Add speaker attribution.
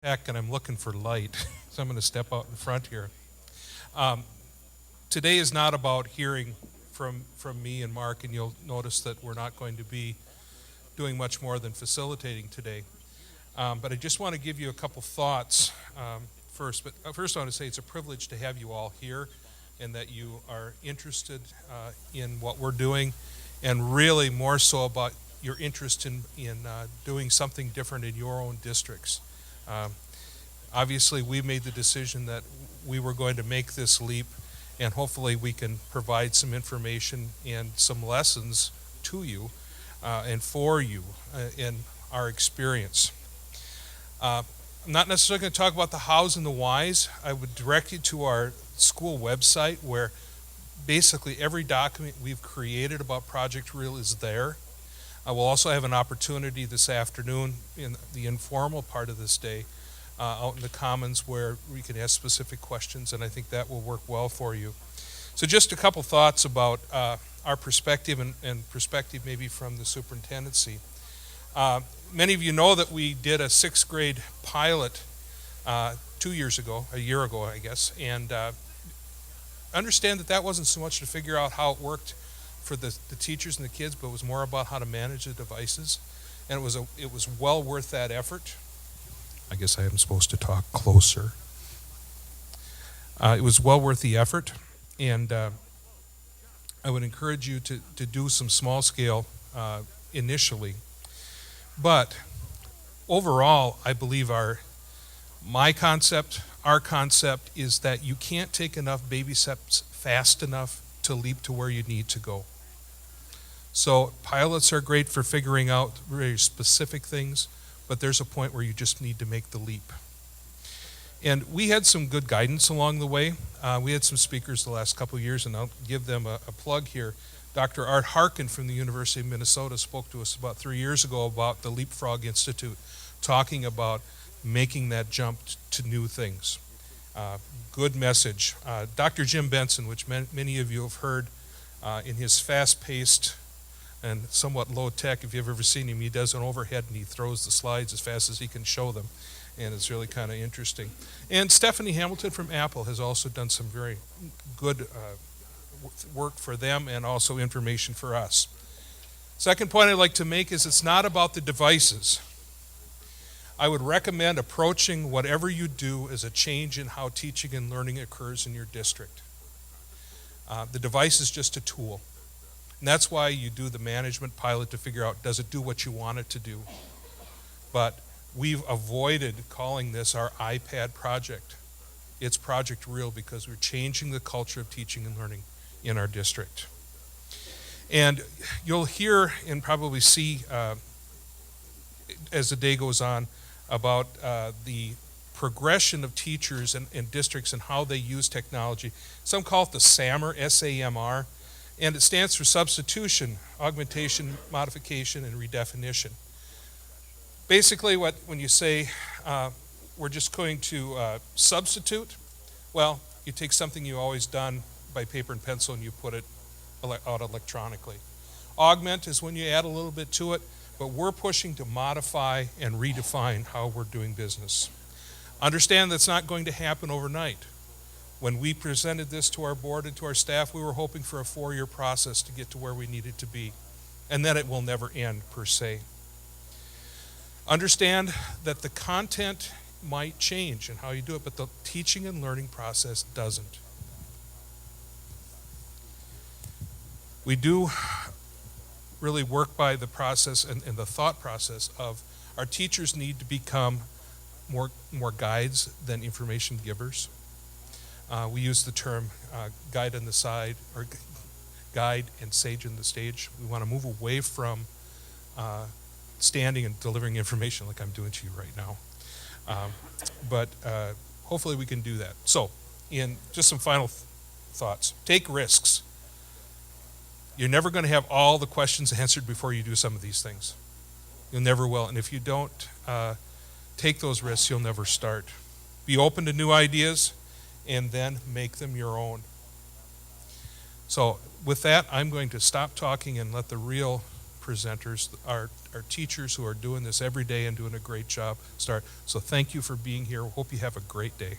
Speaker 1: back and I'm looking for light, so I'm going to step out in front here. Today is not about hearing from me and Mark, and you'll notice that we're not going to be doing much more than facilitating today. But I just want to give you a couple thoughts first. But first I want to say it's a privilege to have you all here and that you are interested in what we're doing, and really more so about your interest in doing something different in your own districts. Obviously, we made the decision that we were going to make this leap, and hopefully we can provide some information and some lessons to you and for you in our experience. I'm not necessarily going to talk about the hows and the whys. I would direct you to our school website, where basically every document we've created about Project Real is there. I will also have an opportunity this afternoon in the informal part of this day out in the Commons where we can ask specific questions, and I think that will work well for you. So just a couple thoughts about our perspective and perspective maybe from the superintendency. Many of you know that we did a 6th grade pilot 2 years ago, a year ago I guess, and understand that wasn't so much to figure out how it worked for the teachers and the kids, but it was more about how to manage the devices, and it was well worth that effort. I guess I am supposed to talk closer. It was well worth the effort, and I would encourage you to do some small scale initially. But overall, I believe our concept is that you can't take enough baby steps fast enough to leap to where you need to go. So pilots are great for figuring out very specific things, but there's a point where you just need to make the leap. And we had some good guidance along the way. We had some speakers the last couple of years, and I'll give them a plug here. Dr. Art Harkin from the University of Minnesota spoke to us about 3 years ago about the Leapfrog Institute, talking about making that jump to new things. Good message. Dr. Jim Benson, which many of you have heard in his fast-paced and somewhat low-tech, if you've ever seen him, he does an overhead and he throws the slides as fast as he can show them, and it's really kind of interesting. And Stephanie Hamilton from Apple has also done some very good work for them and also information for us. Second point I'd like to make is it's not about the devices. I would recommend approaching whatever you do as a change in how teaching and learning occurs in your district. The device is just a tool. And that's why you do the management pilot to figure out, does it do what you want it to do? But we've avoided calling this our iPad project. It's Project Real because we're changing the culture of teaching and learning in our district. And you'll hear and probably see as the day goes on about the progression of teachers and districts and how they use technology. Some call it the SAMR, S-A-M-R, and it stands for substitution, augmentation, modification, and redefinition. Basically, when you say we're just going to substitute, well, you take something you've always done by paper and pencil and you put it out electronically. Augment is when you add a little bit to it, but we're pushing to modify and redefine how we're doing business. Understand that's not going to happen overnight. When we presented this to our board and to our staff, we were hoping for a 4-year process to get to where we needed to be, and that it will never end per se. Understand that the content might change in how you do it, but the teaching and learning process doesn't. We do really work by the process and the thought process of our teachers need to become more guides than information givers. We use the term guide on the side, or guide and sage on the stage. We want to move away from standing and delivering information like I'm doing to you right now. But hopefully we can do that. So, in just some final thoughts. Take risks. You're never going to have all the questions answered before you do some of these things. You never will. And if you don't take those risks, you'll never start. Be open to new ideas and then make them your own. So with that, I'm going to stop talking and let the real presenters, our our teachers who are doing this every day and doing a great job start. So thank you for being here. Hope you have a great day.